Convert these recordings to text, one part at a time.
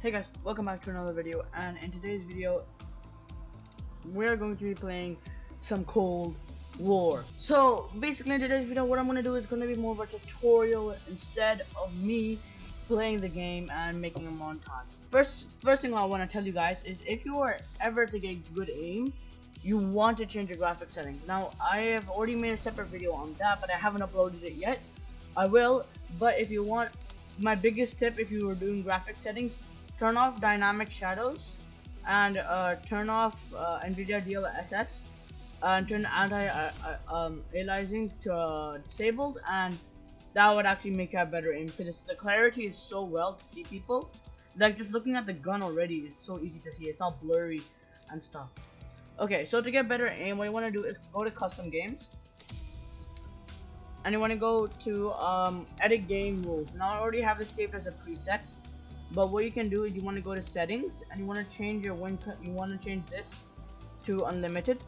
Hey guys, welcome back to another video, and in today's video we're going to be playing some Cold War. So basically in today's video what I'm going to do is going to be more of a tutorial instead of me playing the game and making a montage. First thing I want to tell you guys is if you are ever to get good aim, you want to change your graphics settings. Now I have already made a separate video on that, but I haven't uploaded it yet. I will, but if you want my biggest tip, if you were doing graphics settings, turn off dynamic shadows and turn off NVIDIA DLSS and turn anti-aliasing to disabled, and that would actually make you have better aim because the clarity is so well to see people. Like just looking at the gun already is so easy to see. It's not blurry and stuff. Okay, so to get better aim, what you want to do is go to custom games and you want to go to edit game rules. Now I already have this saved as a preset, but what you can do is you want to go to settings and you want to change your win cut. You want to change this to unlimited.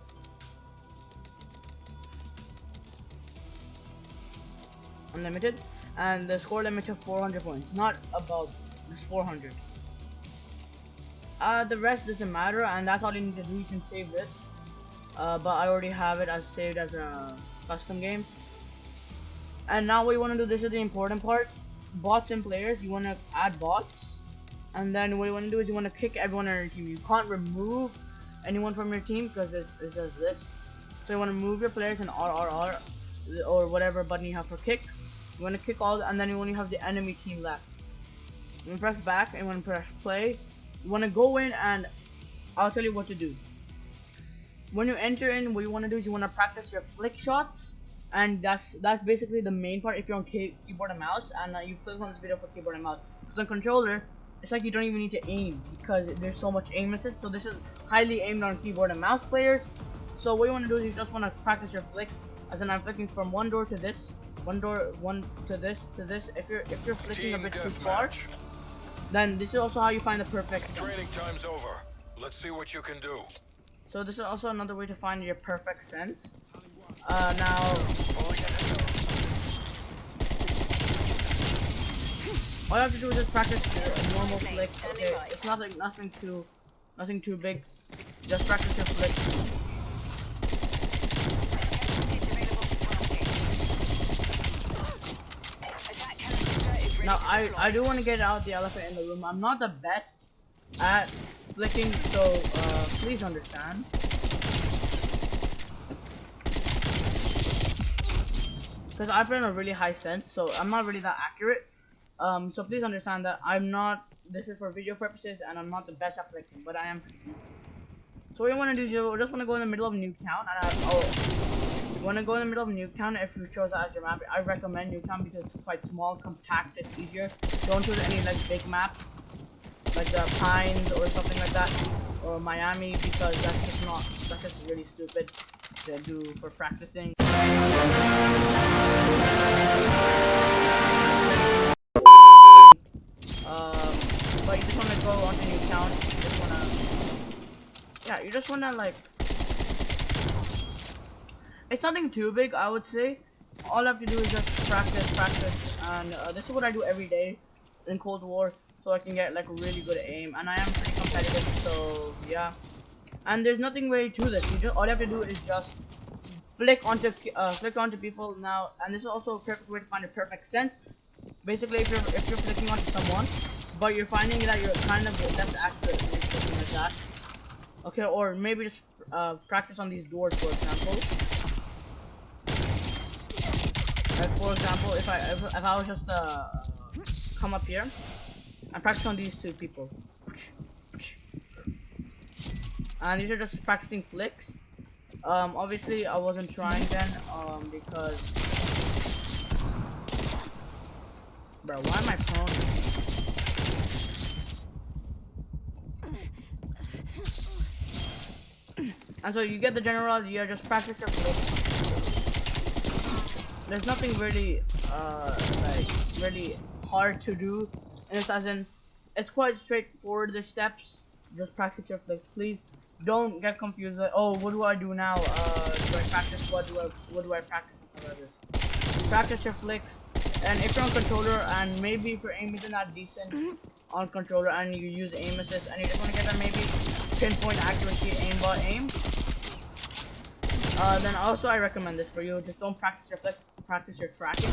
And the score limit to 400 points, not above, just 400. The rest doesn't matter, and that's all you need to do. You can save this, but I already have it as saved as a custom game. And now what you want to do, this is the important part: bots and players. You want to add bots, and then what you want to do is you want to kick everyone on your team. You can't remove anyone from your team because it says this. So you want to move your players and RRR or whatever button you have for kick. You want to kick all, and then you only have the enemy team left. You want to press back and you want to press play. You want to go in, and I'll tell you what to do. When you enter in, what you want to do is you want to practice your flick shots, and that's basically the main part. If you're on keyboard and mouse, and you click on this video for keyboard and mouse, because on controller it's like you don't even need to aim because there's so much aim assist. So this is highly aimed on keyboard and mouse players. So what you want to do is you just want to practice your flicks, as in I'm flicking from one door to this, one to this. If you're flicking a bit too far, then this is also how you find the perfect sense. Training time's over. Let's see what you can do. So this is also another way to find your perfect sense. Now all you have to do is just practice your normal flicks. Okay, it's nothing too big. Just practice your flicks. Now I do want to get out the elephant in the room. I'm not the best at flicking, so please understand. Because I play on a really high sense, so I'm not really that accurate. So please understand that I'm not. This is for video purposes, and I'm not the best at flicking, but I am. So what you want to do is you just want to go in the middle of Nuketown, and you want to go in the middle of Nuketown. If you chose that as your map, I recommend Nuketown because it's quite small, compact, it's easier. Don't choose any like big maps, like the Pines or something like that, or Miami, because that's just really stupid to do for practicing. But you just want to go onto Nuketown. You just wanna like, it's nothing too big, I would say. All I have to do is just practice, and this is what I do every day in Cold War, so I can get like really good aim, and I am pretty competitive, so yeah. And there's nothing really to this. All you have to do is just flick onto people now, and this is also a perfect way to find a perfect sense. Basically, if you're flicking onto someone, but you're finding that you're kind of less accurate when you're flicking like that. Okay, or maybe just practice on these doors, for example. Like for example, if I was just come up here and practice on these two people, and these are just practicing flicks. Obviously I wasn't trying then, because bro, why am I prone? And so you get the general idea. Just practice your flicks. There's nothing really like really hard to do, and it's as in it's quite straightforward, the steps. Just practice your flicks, please. Don't get confused like, oh, what do I do now? Do I practice what do I practice like this? Practice your flicks, and if you're on controller and maybe if your aim isn't that decent on controller and you use aim assist and you just want to get that maybe pinpoint accuracy aimbot aim, then also I recommend this for you. Just don't practice your flex, practice your tracking.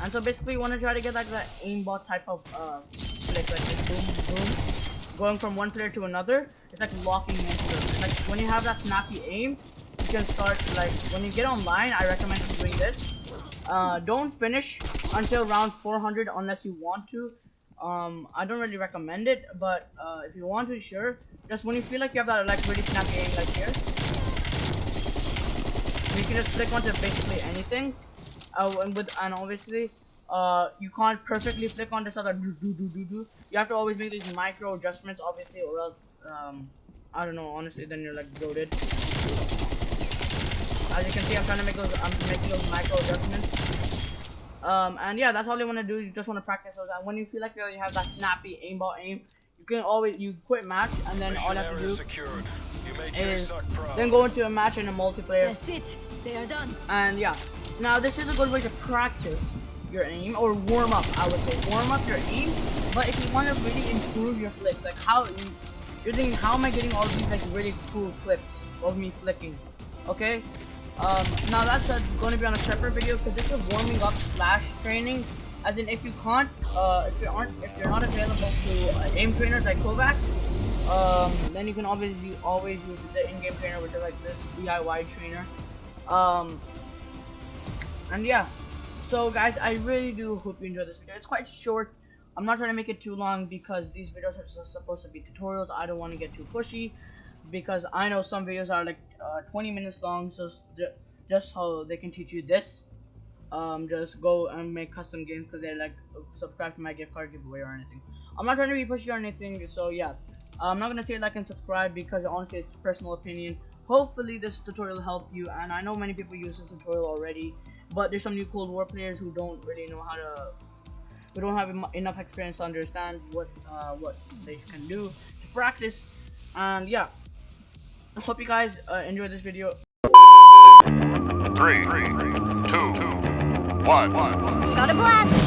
And so basically you want to try to get like that aimbot type of flick, like this boom boom, going from one player to another. It's like locking into it. Like when you have that snappy aim, you can start, like when you get online, I recommend you doing this. Don't finish until round 400 unless you want to. I don't really recommend it, but if you want to, sure. Just when you feel like you have that like really snappy aim, like here, you can just flick onto basically anything. And obviously, you can't perfectly flick onto stuff like do. You have to always make these micro adjustments, obviously, or else, I don't know. Honestly, then you're like goated. As you can see, I'm trying to make those. I'm making those micro adjustments. And yeah, that's all you want to do. You just want to practice those. And when you feel like you have that snappy aimbot aim, you can always quit match, and then all you have to do is then go into a match in a multiplayer. That's it. They are done. And yeah, now this is a good way to practice your aim, or warm up. I would say warm up your aim. But if you want to really improve your flicks, like you're thinking, how am I getting all these like really cool clips of me flicking? Okay. Now that's going to be on a separate video because this is warming up / training. As in, if you can't, if you're not available to aim trainers like Kovacs, then you can obviously always use the in-game trainer, which is like this DIY trainer. And yeah, so guys, I really do hope you enjoyed this video. It's quite short. I'm not trying to make it too long because these videos are supposed to be tutorials. I don't want to get too pushy, because I know some videos are like 20 minutes long, so just so they can teach you this, just go and make custom games because they're like subscribe to my gift card giveaway or anything. I'm not trying to be pushy or anything, so yeah, I'm not gonna say like and subscribe because honestly it's personal opinion. Hopefully this tutorial helped you, and I know many people use this tutorial already, but there's some new Cold War players who don't really know how to, who don't have enough experience to understand what they can do to practice. And yeah, I hope you guys enjoyed this video. 3, 2, 1. Got a blast.